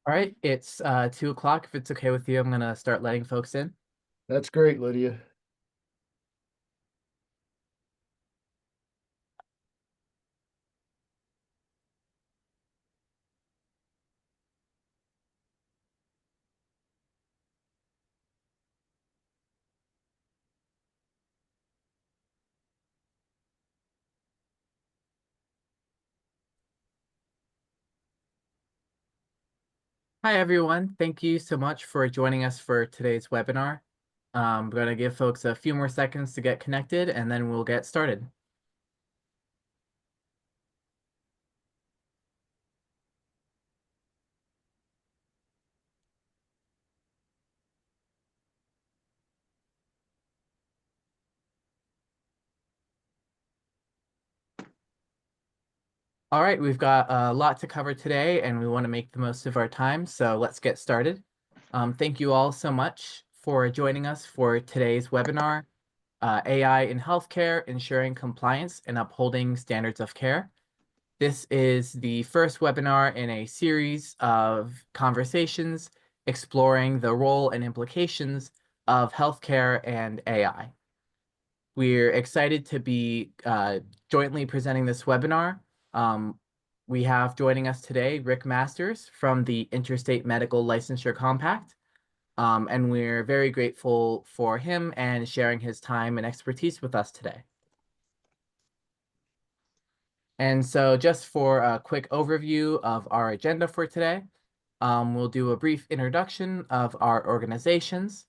All right, it's 2 o'clock. If it's okay with you, I'm gonna start letting folks in. That's great, Lydia. Hi, everyone. Thank you so much for joining us for today's webinar. We're gonna give folks a few more seconds to get connected, and then we'll get started. All right, we've got a lot to cover today, and we want to make the most of our time, so let's get started. Thank you all so much for joining us for today's webinar, AI in Healthcare, Ensuring Compliance and Upholding Standards of Care. This is the first webinar in a series of conversations exploring the role and implications of healthcare and AI. We're excited to be jointly presenting this webinar. Um, we have joining us today Rick Masters from the Interstate Medical Licensure Compact, and we're very grateful for him and sharing his time and expertise with us today. And so just for a quick overview of our agenda for today, we'll do a brief introduction of our organizations.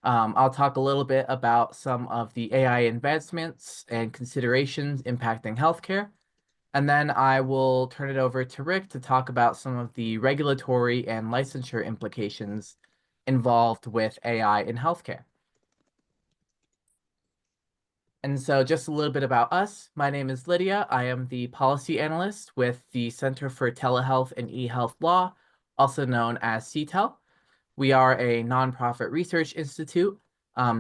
I'll talk a little bit about some of the AI advancements and considerations impacting healthcare. And then I will turn it over to Rick to talk about some of the regulatory and licensure implications involved with AI in healthcare. And so just a little bit about us. My name is Lydia. I am the policy analyst with the Center for Telehealth and eHealth Law, also known as CTeL. We are a nonprofit research institute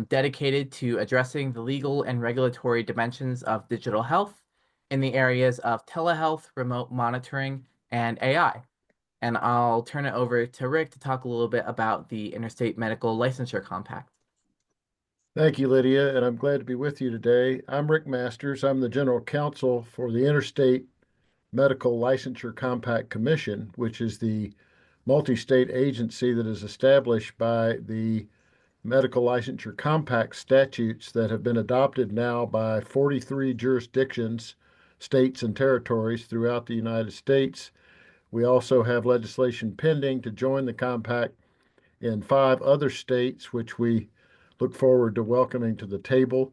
dedicated to addressing the legal and regulatory dimensions of digital health in the areas of telehealth, remote monitoring, and AI. And I'll turn it over to Rick to talk a little bit about the Interstate Medical Licensure Compact. Thank you, Lydia, and I'm glad to be with you today. I'm Rick Masters. I'm the General Counsel for the Interstate Medical Licensure Compact Commission, which is the multi-state agency that is established by the Medical Licensure Compact statutes that have been adopted now by 43 jurisdictions, states, and territories throughout the United States. We also have legislation pending to join the compact in 5 other states, which we look forward to welcoming to the table.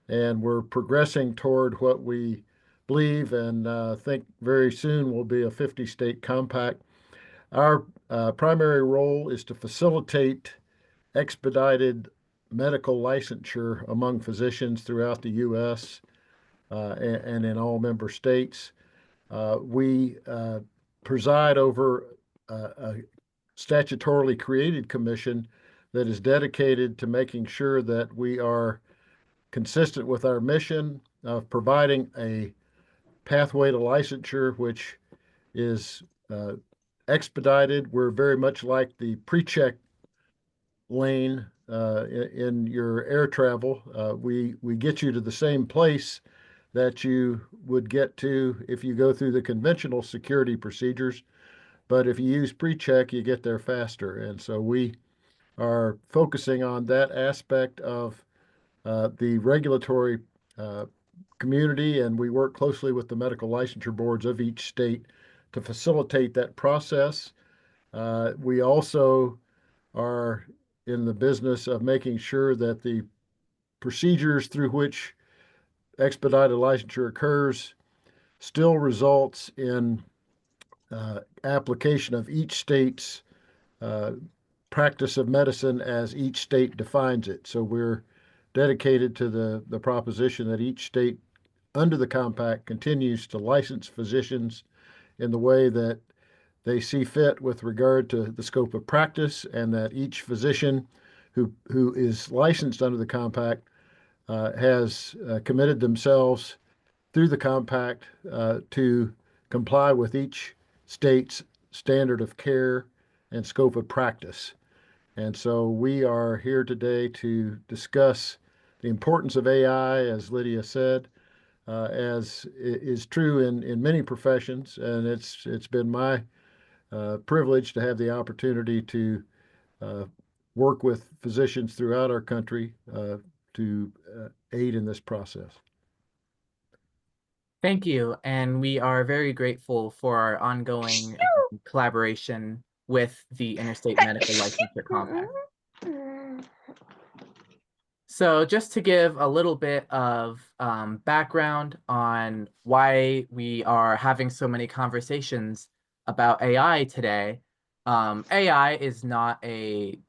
And we're progressing toward what we believe and think very soon will be a 50-state compact. Our primary role is to facilitate expedited medical licensure among physicians throughout the U.S. And in all member states. We preside over a statutorily created commission that is dedicated to making sure that we are consistent with our mission of providing a pathway to licensure, which is expedited. We're very much like the pre-check lane in your air travel. We get you to the same place that you would get to if you go through the conventional security procedures. But if you use pre-check, you get there faster. And so we are focusing on that aspect of the regulatory uh, community, and we work closely with the medical licensure boards of each state to facilitate that process. We also are in the business of making sure that the procedures through which expedited licensure occurs still results in application of each state's uh, practice of medicine as each state defines it. So we're dedicated to the proposition that each state under the compact continues to license physicians in the way that they see fit with regard to the scope of practice, and that each physician who is licensed under the compact has committed themselves through the compact to comply with each state's standard of care and scope of practice. And so we are here today to discuss the importance of AI, as Lydia said, as is true in many professions. And it's been my privilege to have the opportunity to uh, work with physicians throughout our country to aid in this process. Thank you, and we are very grateful for our ongoing collaboration with the Interstate Medical Licensure Compact. So just to give a little bit of background on why we are having so many conversations about AI today, AI is not a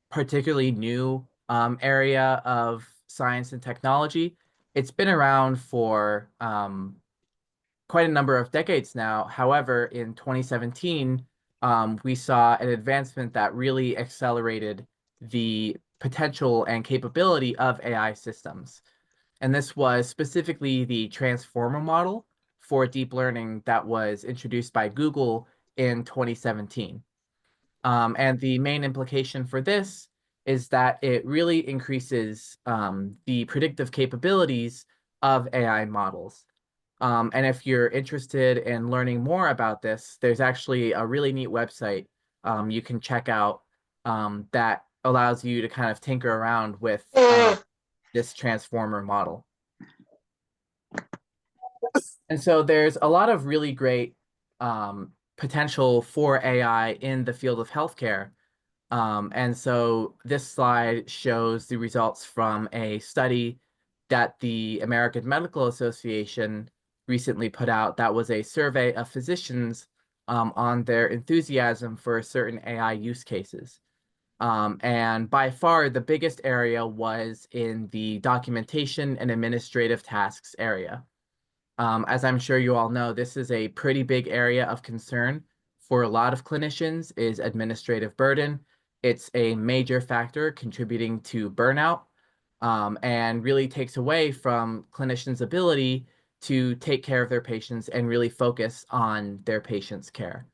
particularly new area of science and technology. It's been around for quite a number of decades now. However, in 2017, we saw an advancement that really accelerated the potential and capability of AI systems. And this was specifically the transformer model for deep learning that was introduced by Google in 2017. And the main implication for this is that it really increases the predictive capabilities of AI models. And if you're interested in learning more about this, there's actually a really neat website you can check out that allows you to kind of tinker around with this transformer model. And so there's a lot of really great potential for AI in the field of healthcare. And so this slide shows the results from a study that the American Medical Association recently put out. That was a survey of physicians on their enthusiasm for certain AI use cases. And by far, the biggest area was in the documentation and administrative tasks area. As I'm sure you all know, this is a pretty big area of concern for a lot of clinicians is administrative burden. It's a major factor contributing to burnout, and really takes away from clinicians' ability to take care of their patients and really focus on their patients' care.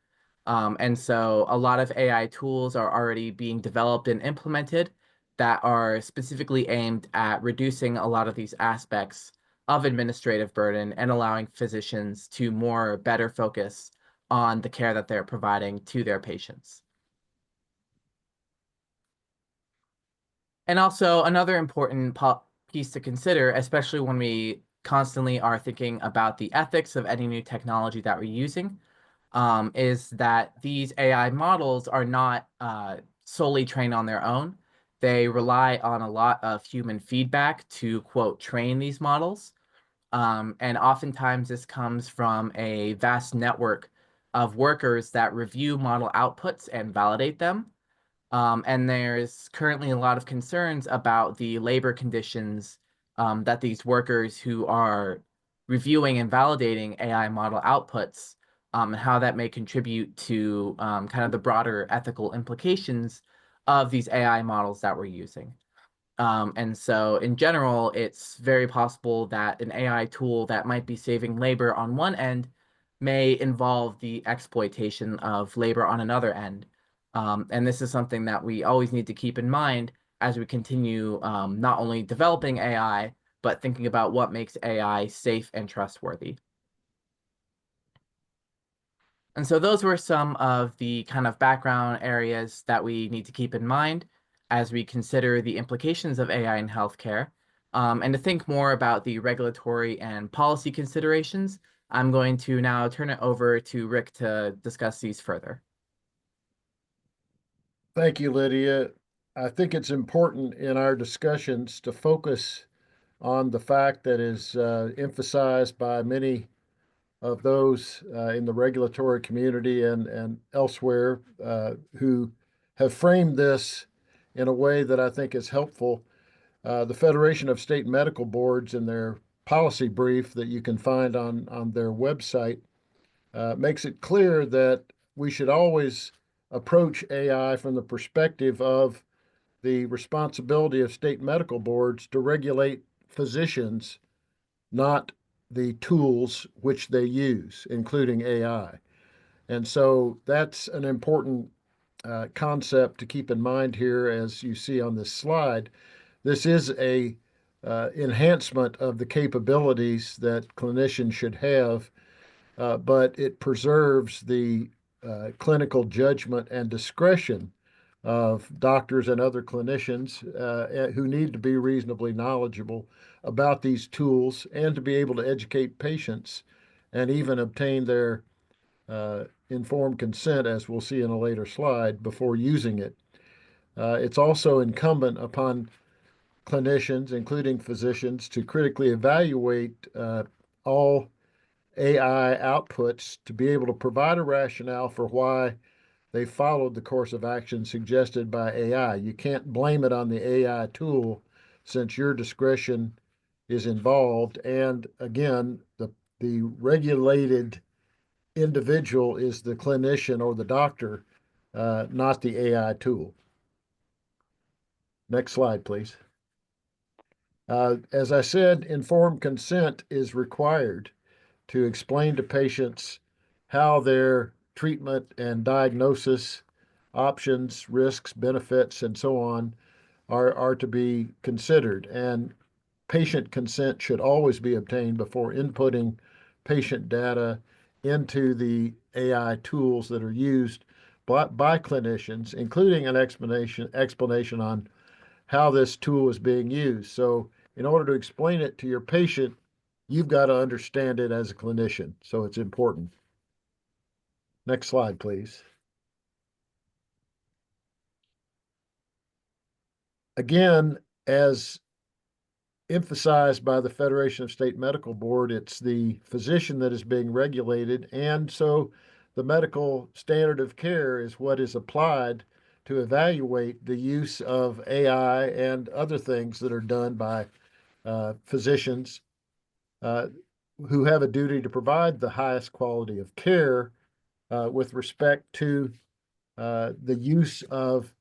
And so a lot of AI tools are already being developed and implemented that are specifically aimed at reducing a lot of these aspects of administrative burden and allowing physicians to more better focus on the care that they're providing to their patients. And also another important piece to consider, especially when we constantly are thinking about the ethics of any new technology that we're using, is that these AI models are not solely trained on their own. They rely on a lot of human feedback to, quote, train these models. And oftentimes this comes from a vast network of workers that review model outputs and validate them. And there's currently a lot of concerns about the labor conditions that these workers who are reviewing and validating AI model outputs, and how that may contribute to kind of the broader ethical implications of these AI models that we're using. And so in general, it's very possible that an AI tool that might be saving labor on one end may involve the exploitation of labor on another end. And this is something that we always need to keep in mind as we continue not only developing AI, but thinking about what makes AI safe and trustworthy. And so those were some of the kind of background areas that we need to keep in mind as we consider the implications of AI in healthcare. And to think more about the regulatory and policy considerations, I'm going to now turn it over to Rick to discuss these further. Thank you, Lydia. I think it's important in our discussions to focus on the fact that is emphasized by many of those in the regulatory community and elsewhere who have framed this in a way that I think is helpful. The Federation of State Medical Boards, in their policy brief that you can find on their website, makes it clear that we should always approach AI from the perspective of the responsibility of state medical boards to regulate physicians, not the tools which they use, including AI. And so that's an important concept to keep in mind here, as you see on this slide. This is a enhancement of the capabilities that clinicians should have, but it preserves the clinical judgment and discretion of doctors and other clinicians who need to be reasonably knowledgeable about these tools and to be able to educate patients and even obtain their informed consent, as we'll see in a later slide, before using it. It's also incumbent upon clinicians, including physicians, to critically evaluate all AI outputs to be able to provide a rationale for why they followed the course of action suggested by AI. You can't blame it on the AI tool since your discretion is involved. And again, the regulated individual is the clinician or the doctor, not the AI tool. Next slide, please. As I said, informed consent is required to explain to patients how their treatment and diagnosis options, risks, benefits, and so on are to be considered. And patient consent should always be obtained before inputting patient data into the AI tools that are used by clinicians, including an explanation on how this tool is being used. So in order to explain it to your patient, you've got to understand it as a clinician. So it's important. Next slide, please. Again, as emphasized by the Federation of State Medical Board, it's the physician that is being regulated. And so the medical standard of care is what is applied to evaluate the use of AI and other things that are done by physicians who have a duty to provide the highest quality of care with respect to the use of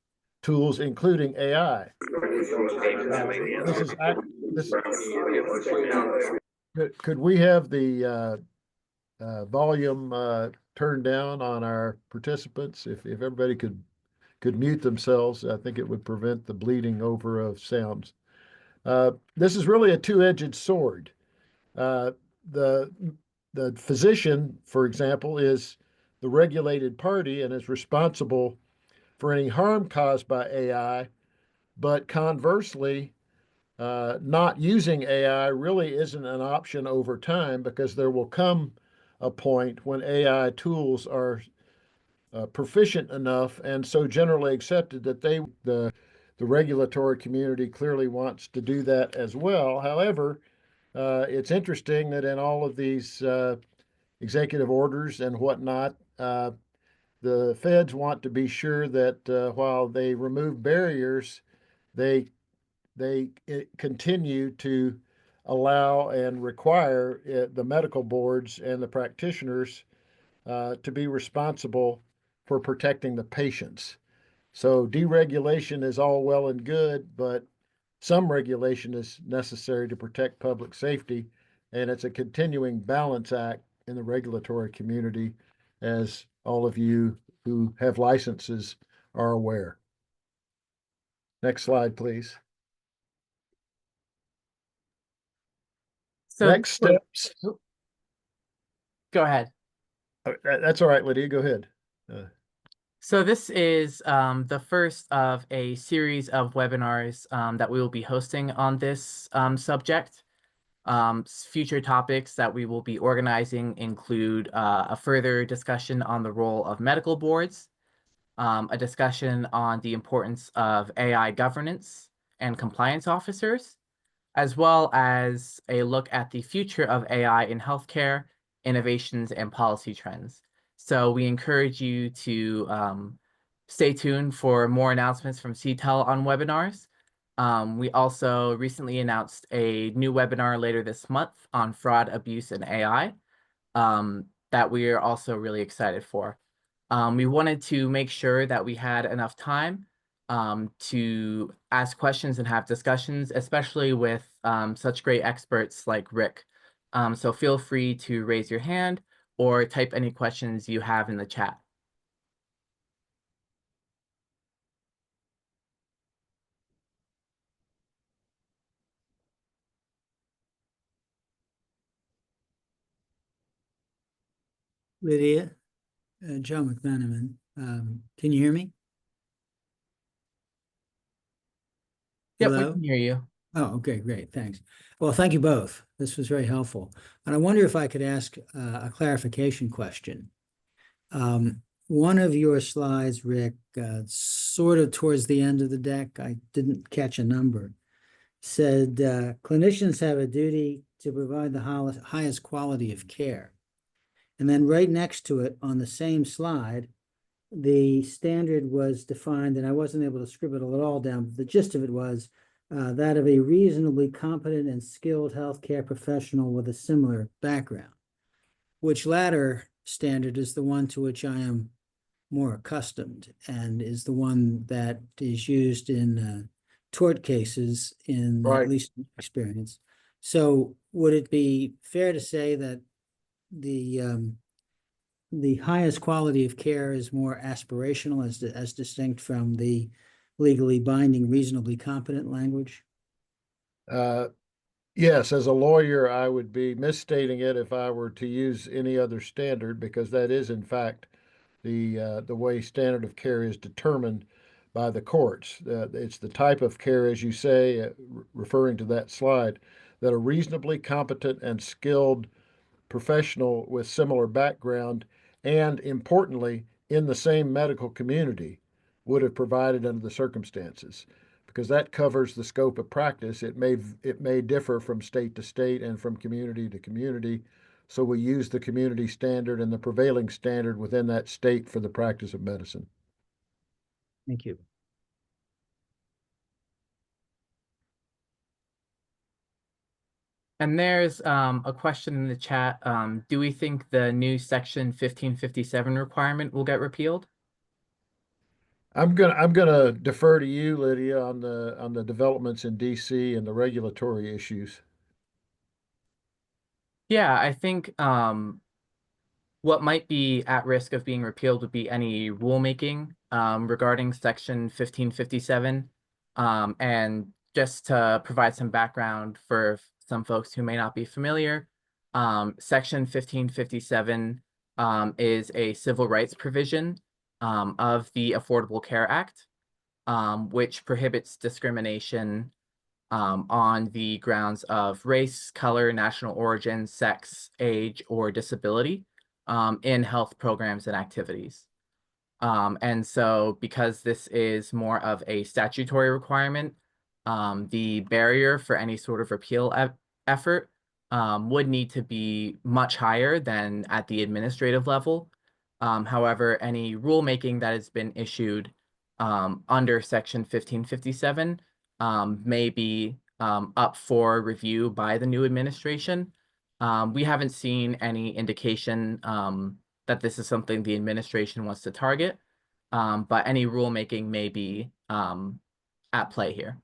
tools, including AI. This is this. Could we have the volume turned down on our participants? If everybody could mute themselves, I think it would prevent the bleeding over of sounds. This is really a two-edged sword. Uh, the the physician, for example, is the regulated party and is responsible for any harm caused by AI, but conversely, not using AI really isn't an option over time because there will come a point when AI tools are proficient enough and so generally accepted that the regulatory community clearly wants to do that as well. However, it's interesting that in all of these executive orders and whatnot, the feds want to be sure that while they remove barriers, they they continue to allow and require the medical boards and the practitioners to be responsible for protecting the patients. So deregulation is all well and good, but some regulation is necessary to protect public safety, and it's a continuing balance act in the regulatory community, as all of you who have licenses are aware. Next slide, please. So Next steps. go ahead. That's all right, Lydia. Go ahead. So this is the first of a series of webinars that we will be hosting on this subject. Future topics that we will be organizing include a further discussion on the role of medical boards, a discussion on the importance of AI governance and compliance officers, as well as a look at the future of AI in healthcare, innovations, and policy trends. So we encourage you to stay tuned for more announcements from CTeL on webinars. We also recently announced a new webinar later this month on fraud, abuse, and AI that we are also really excited for. We wanted to make sure that we had enough time to ask questions and have discussions, especially with such great experts like Rick. So feel free to raise your hand or type any questions you have in the chat. Lydia, Joe McMenamin. Can you hear me? Yep, we Hello? can hear you. Oh, okay, great. Thanks. Well, thank you both. This was very helpful. And I wonder if I could ask a clarification question. One of your slides, Rick, sort of towards the end of the deck, I didn't catch a number, said clinicians have a duty to provide the highest quality of care. And then right next to it on the same slide, the standard was defined, and I wasn't able to scribble it all down, but the gist of it was that of a reasonably competent and skilled healthcare professional with a similar background, which latter standard is the one to which I am more accustomed and is the one that is used in tort cases in at Right. least experience. So would it be fair to say that the highest quality of care is more aspirational as distinct from the legally binding, reasonably competent language? Uh, yes, as a lawyer, I would be misstating it if I were to use any other standard because that is, in fact, the way standard of care is determined by the courts. It's the type of care, as you say, referring to that slide, that a reasonably competent and skilled professional with similar background and, importantly, in the same medical community would have provided under the circumstances. Because that covers the scope of practice. It may differ from state to state and from community to community. So we use the community standard and the prevailing standard within that state for the practice of medicine. Thank you. And there's a question in the chat. Do we think the new section 1557 requirement will get repealed? I'm gonna defer to you, Lydia, on the developments in DC and the regulatory issues. Yeah, I think what might be at risk of being repealed would be any rulemaking regarding Section 1557. And just to provide some background for some folks who may not be familiar, Section 1557 is a civil rights provision of the Affordable Care Act, which prohibits discrimination on the grounds of race, color, national origin, sex, age, or disability in health programs and activities. And so because this is more of a statutory requirement, the barrier for any sort of repeal effort would need to be much higher than at the administrative level. However, any rulemaking that has been issued under Section 1557 may be up for review by the new administration. We haven't seen any indication that this is something the administration wants to target, but any rulemaking may be at play here.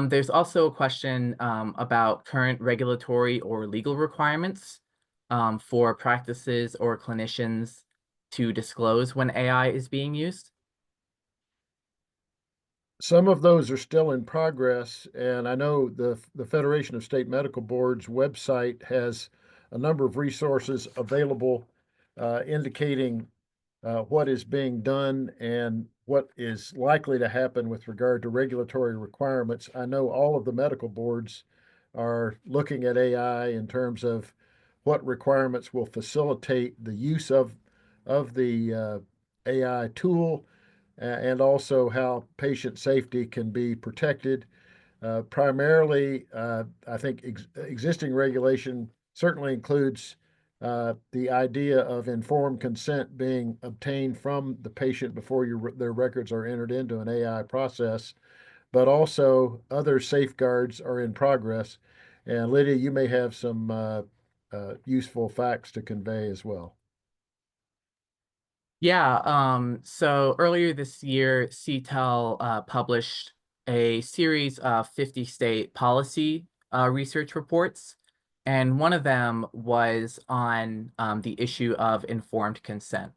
There's also a question about current regulatory or legal requirements for practices or clinicians to disclose when AI is being used. Some of those are still in progress, and I know the Federation of State Medical Boards website has a number of resources available indicating what is being done and what is likely to happen with regard to regulatory requirements. I know all of the medical boards are looking at AI in terms of what requirements will facilitate the use of the AI tool and also how patient safety can be protected. Primarily, I think existing regulation certainly includes the idea of informed consent being obtained from the patient before their records are entered into an AI process, but also other safeguards are in progress. And Lydia, you may have some useful facts to convey as well. Yeah, so earlier this year, CTeL published a series of 50 state policy research reports, and one of them was on the issue of informed consent.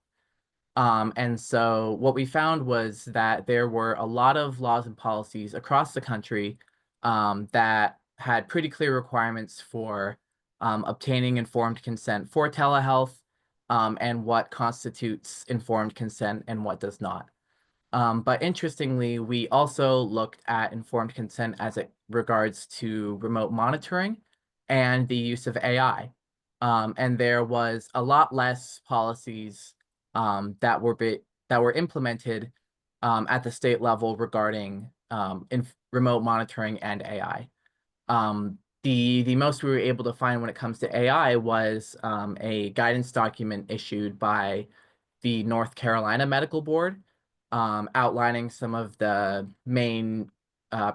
And so what we found was that there were a lot of laws and policies across the country that had pretty clear requirements for obtaining informed consent for telehealth, and what constitutes informed consent and what does not. But interestingly, we also looked at informed consent as it regards to remote monitoring and the use of AI. And there was a lot less policies that were implemented at the state level regarding remote monitoring and AI. The most we were able to find when it comes to AI was a guidance document issued by the North Carolina Medical Board, outlining some of the main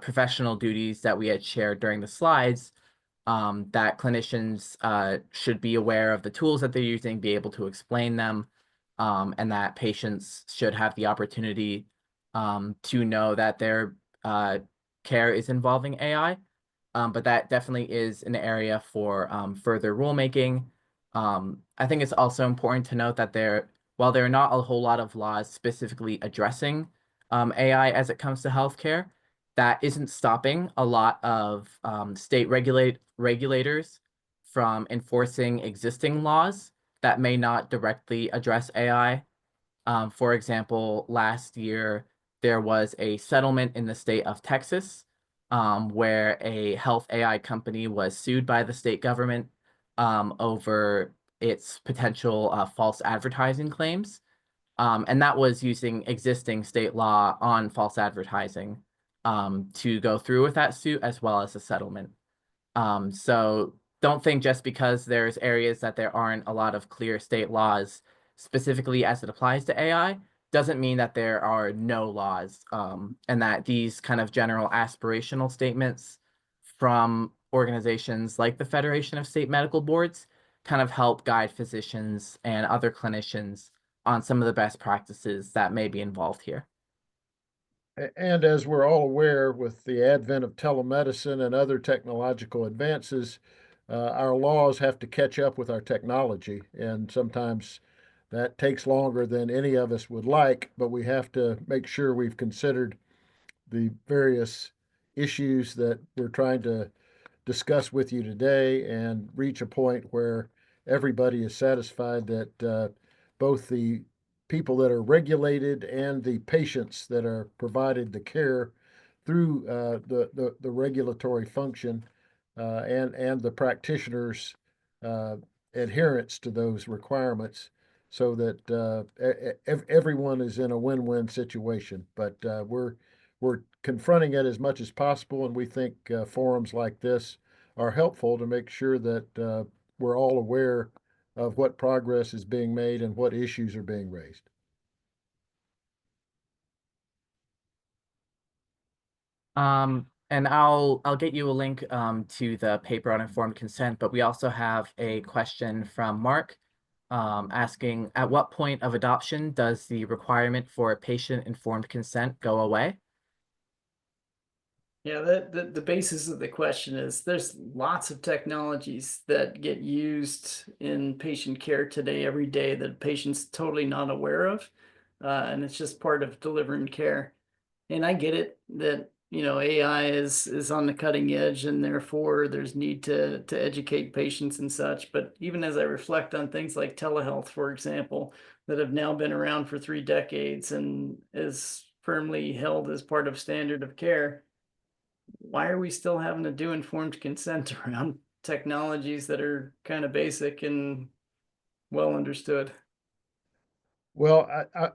professional duties that we had shared during the slides, that clinicians should be aware of the tools that they're using, be able to explain them, and that patients should have the opportunity to know that their care is involving AI. But that definitely is an area for further rulemaking. I think it's also important to note that while there are not a whole lot of laws specifically addressing AI as it comes to healthcare, that isn't stopping a lot of state regulators from enforcing existing laws that may not directly address AI. For example, last year, there was a settlement in the state of Texas where a health AI company was sued by the state government over its potential false advertising claims. And that was using existing state law on false advertising to go through with that suit as well as a settlement. So don't think just because there's areas that there aren't a lot of clear state laws specifically as it applies to AI, doesn't mean that there are no laws, and that these kind of general aspirational statements from organizations like the Federation of State Medical Boards kind of help guide physicians and other clinicians on some of the best practices that may be involved here. And as we're all aware, with the advent of telemedicine and other technological advances, our laws have to catch up with our technology. And sometimes that takes longer than any of us would like, but we have to make sure we've considered the various issues that we're trying to discuss with you today and reach a point where everybody is satisfied that both the people that are regulated and the patients that are provided the care through the regulatory function and the practitioners' adherence to those requirements, so that everyone is in a win-win situation. But we're confronting it as much as possible, and we think forums like this are helpful to make sure that we're all aware of what progress is being made and what issues are being raised. And I'll get you a link to the paper on informed consent, but we also have a question from Mark asking, at what point of adoption does the requirement for patient-informed consent go away? Yeah, the basis of the question is there's lots of technologies that get used in patient care today, every day, that patient's totally not aware of. And it's just part of delivering care. And I get it that, AI is on the cutting edge, and therefore there's need to educate patients and such. But even as I reflect on things like telehealth, for example, that have now been around for 3 decades and is firmly held as part of standard of care, why are we still having to do informed consent around technologies that are kind of basic and well understood? Well,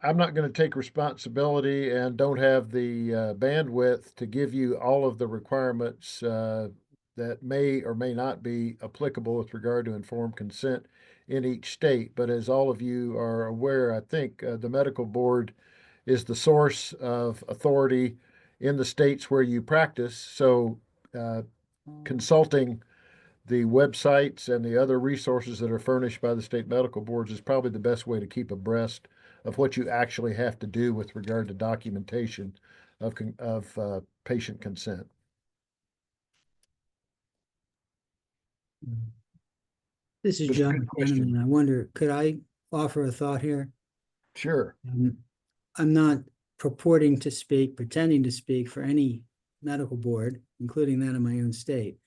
I'm not going to take responsibility and don't have the bandwidth to give you all of the requirements that may or may not be applicable with regard to informed consent in each state. But as all of you are aware, I think the medical board is the source of authority in the states where you practice. So consulting the websites and the other resources that are furnished by the state medical boards is probably the best way to keep abreast of what you actually have to do with regard to documentation of patient consent. This is It's a John good question. Hanneman. I wonder, could I offer a thought here? Sure. I'm not purporting to speak, pretending to speak for any medical board, including that in my own state.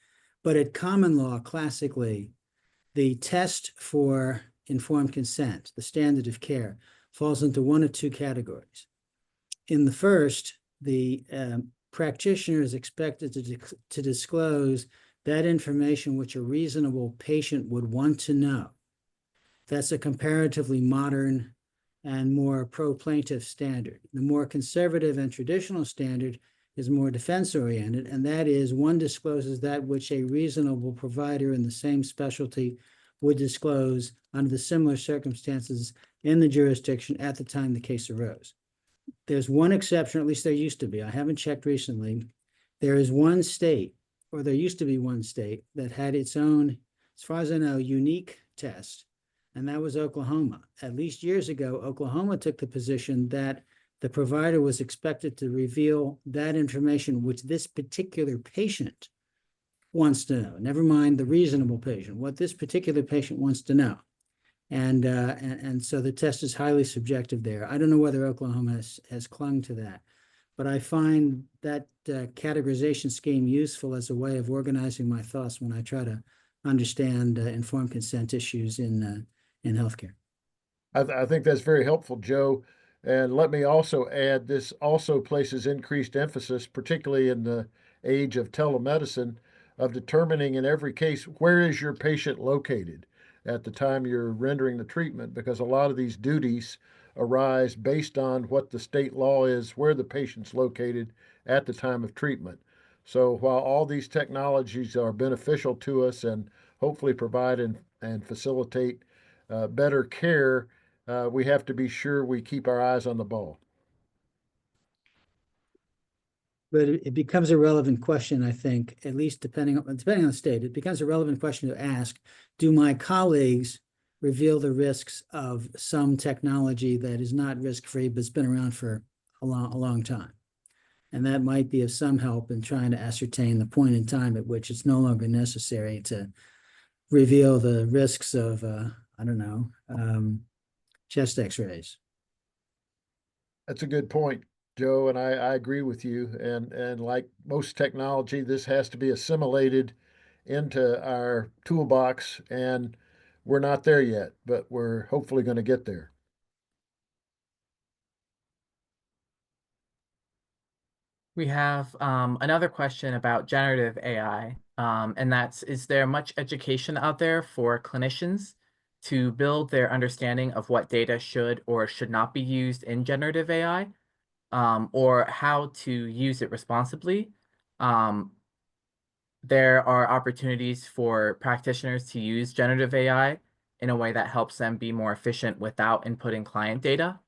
But at common law, classically, the test for informed consent, the standard of care, falls into one of two categories. In the first, the practitioner is expected to disclose that information which a reasonable patient would want to know. That's a comparatively modern and more pro-plaintiff standard. The more conservative and traditional standard is more defense-oriented, and that is one discloses that which a reasonable provider in the same specialty would disclose under the similar circumstances in the jurisdiction at the time the case arose. There's one exception, at least there used to be. I haven't checked recently. There is one state, or there used to be one state, that had its own, as far as I know, unique test, and that was Oklahoma. At least years ago, Oklahoma took the position that the provider was expected to reveal that information which this particular patient wants to know. Never mind the reasonable patient, what this particular patient wants to know. And so the test is highly subjective there. I don't know whether Oklahoma has clung to that, but I find that categorization scheme useful as a way of organizing my thoughts when I try to understand informed consent issues in healthcare. I think that's very helpful, Joe. And let me also add, this also places increased emphasis, particularly in the age of telemedicine, of determining in every case, where is your patient located at the time you're rendering the treatment, because a lot of these duties arise based on what the state law is, where the patient's located at the time of treatment. So while all these technologies are beneficial to us and hopefully provide and facilitate better care, we have to be sure we keep our eyes on the ball. But it becomes a relevant question, I think, at least depending on the state, it becomes a relevant question to ask, do my colleagues reveal the risks of some technology that is not risk-free, but has been around for a long time? And that might be of some help in trying to ascertain the point in time at which it's no longer necessary to reveal the risks of, I don't know, chest x-rays. That's a good point, Joe, and I agree with you. And like most technology, this has to be assimilated into our toolbox, and we're not there yet, but we're hopefully going to get there. We have another question about generative AI, and that's, is there much education out there for clinicians to build their understanding of what data should or should not be used in generative AI, or how to use it responsibly? There are opportunities for practitioners to use generative AI in a way that helps them be more efficient without inputting client data.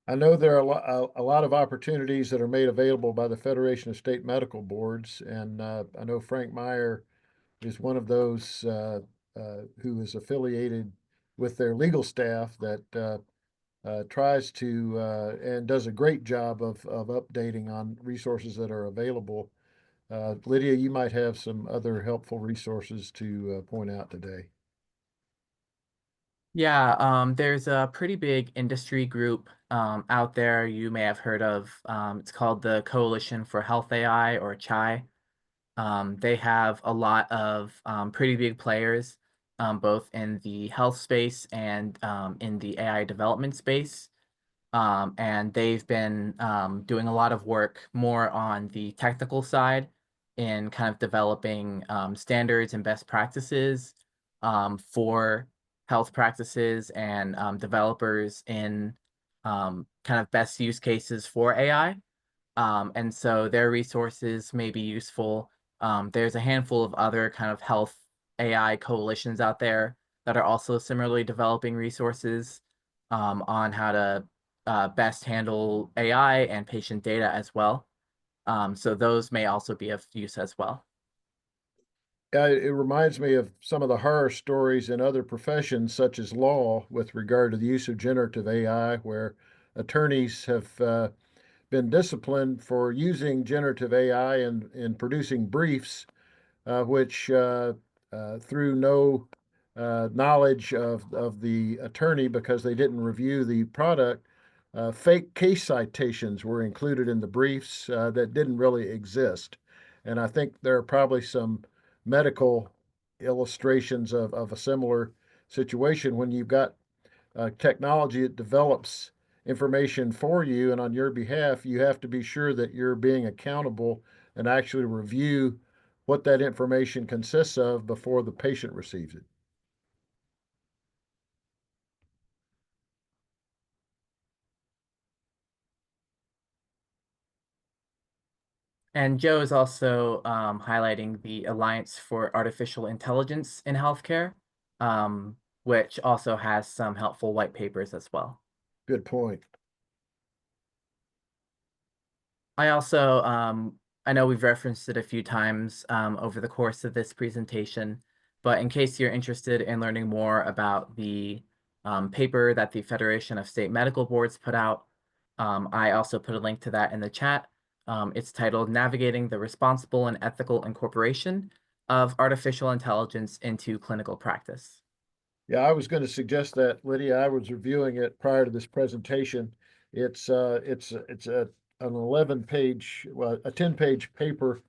I know there are a lot of opportunities that are made available by the Federation of State Medical Boards, and I know Frank Meyer is one of those who is affiliated with their legal staff that tries to and does a great job of updating on resources that are available. Lydia, you might have some other helpful resources to point out today. Yeah, there's a pretty big industry group out there you may have heard of. It's called the Coalition for Health AI, or CHAI. They have a lot of pretty big players, both in the health space and in the AI development space. And they've been doing a lot of work more on the technical side in kind of developing standards and best practices for health practices and developers in kind of best use cases for AI. And so their resources may be useful. There's a handful of other kind of health AI coalitions out there that are also similarly developing resources on how to best handle AI and patient data as well. So those may also be of use as well. It reminds me of some of the horror stories in other professions, such as law, with regard to the use of generative AI, where attorneys have been disciplined for using generative AI in producing briefs, which through no knowledge of the attorney because they didn't review the product. Fake case citations were included in the briefs that didn't really exist. And I think there are probably some medical illustrations of a similar situation when you've got technology that develops information for you and on your behalf, you have to be sure that you're being accountable and actually review what that information consists of before the patient receives it. And Joe is also highlighting the Alliance for Artificial Intelligence in Healthcare, which also has some helpful white papers as well. Good point. I also, I know we've referenced it a few times over the course of this presentation, but in case you're interested in learning more about the paper that the Federation of State Medical Boards put out, I also put a link to that in the chat. It's titled Navigating the Responsible and Ethical Incorporation of Artificial Intelligence into Clinical Practice. Yeah, I was going to suggest that, Lydia. I was reviewing it prior to this presentation. It's an 11-page, well, a 10-page paper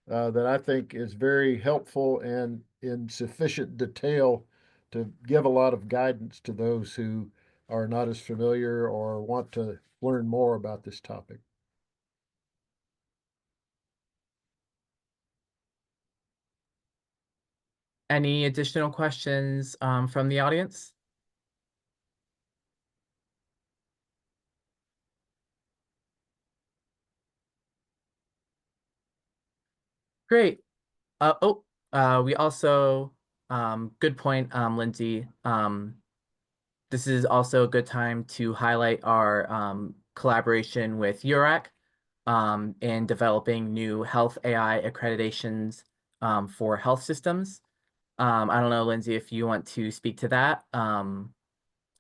that I think is very helpful and in sufficient detail to give a lot of guidance to those who are not as familiar or want to learn more about this topic. Any additional questions from the audience? Great. We also, good point, Lindsay. This is also a good time to highlight our collaboration with URAC in developing new health AI accreditations for health systems. I don't know, Lindsay, if you want to speak to that,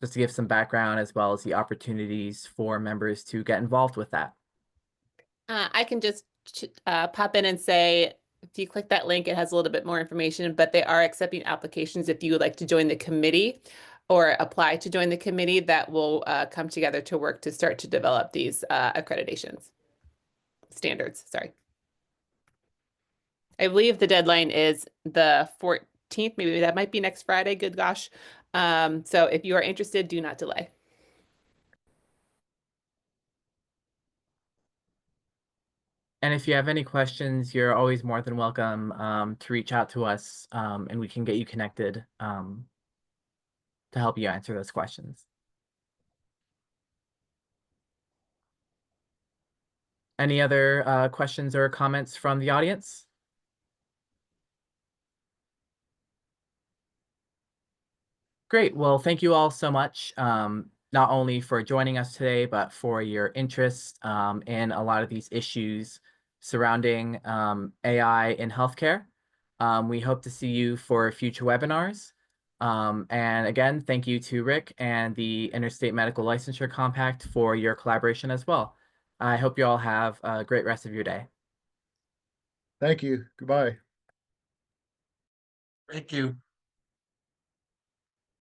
just to give some background as well as the opportunities for members to get involved with that. I can just pop in and say, if you click that link, it has a little bit more information, but they are accepting applications if you would like to join the committee or apply to join the committee that will come together to work to start to develop these accreditations. Standards, sorry. I believe the deadline is the 14th. Maybe that might be next Friday. Good gosh. So if you are interested, do not delay. And if you have any questions, you're always more than welcome to reach out to us and we can get you connected to help you answer those questions. Any other questions or comments from the audience? Great. Well, thank you all so much, not only for joining us today, but for your interest in a lot of these issues surrounding AI in healthcare. We hope to see you for future webinars. And again, thank you to Rick and the Interstate Medical Licensure Compact for your collaboration as well. I hope you all have a great rest of your day. Thank you. Goodbye. Thank you.